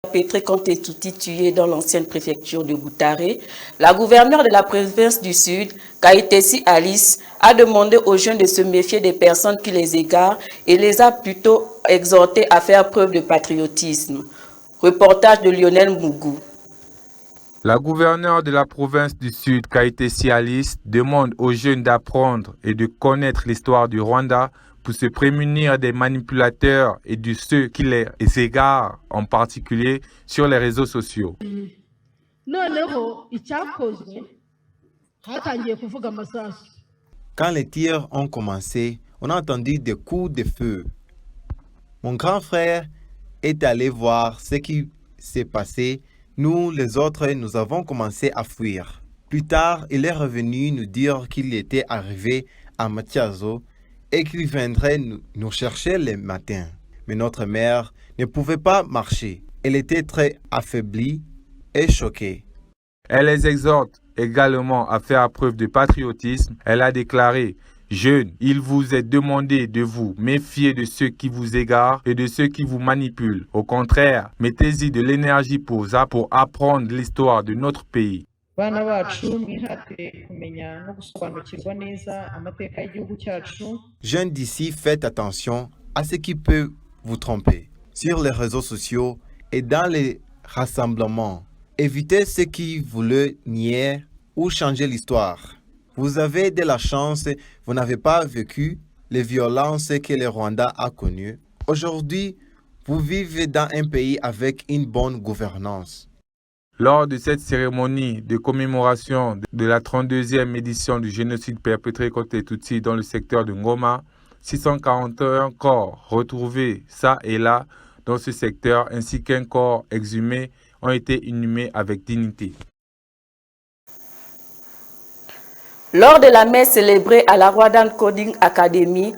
perpétrés contre les Tutsis tués dans l'ancienne préfecture de Butare, la gouverneure de la province du Sud, Kayitesi Alice, a demandé aux jeunes de se méfier des personnes qui les égarent et les a plutôt exhortés à faire preuve de patriotisme. Reportage de Lionel Mougou. La gouverneure de la province du Sud, Kayitesi Alice, demande aux jeunes d'apprendre et de connaître l'histoire du Rwanda pour se prémunir des manipulateurs et de ceux qui les égarent, en particulier sur les réseaux sociaux. Quand les tirs ont commencé, on a entendu des coups de feu. Mon grand frère est allé voir ce qui s'est passé. Nous, les autres, nous avons commencé à fuir. Plus tard, il est revenu nous dire qu'il était arrivé à Matiazo et qu'il viendrait nous chercher le matin. Mais notre mère ne pouvait pas marcher. Elle était très affaiblie et choquée. Elle les exhorte également à faire preuve de patriotisme. Elle a déclaré: jeunes, il vous est demandé de vous méfier de ceux qui vous égarent et de ceux qui vous manipulent. Au contraire, mettez-y de l'énergie pour apprendre l'histoire de notre pays. Jeunes d'ici, faites attention à ce qui peut vous tromper. Sur les réseaux sociaux et dans les rassemblements, évitez ce qui voulait nier ou changer l'histoire. Vous avez de la chance, vous n'avez pas vécu les violences que le Rwanda a connues. Aujourd'hui, vous vivez dans un pays avec une bonne gouvernance. Lors de cette cérémonie de commémoration de la 32e édition du génocide perpétré contre les Tutsis dans le secteur de Ngoma, 641 corps retrouvés ça et là dans ce secteur ainsi qu'un corps exhumé ont été inhumés avec dignité. Lors de la messe célébrée à la Rwandan Coding Academy,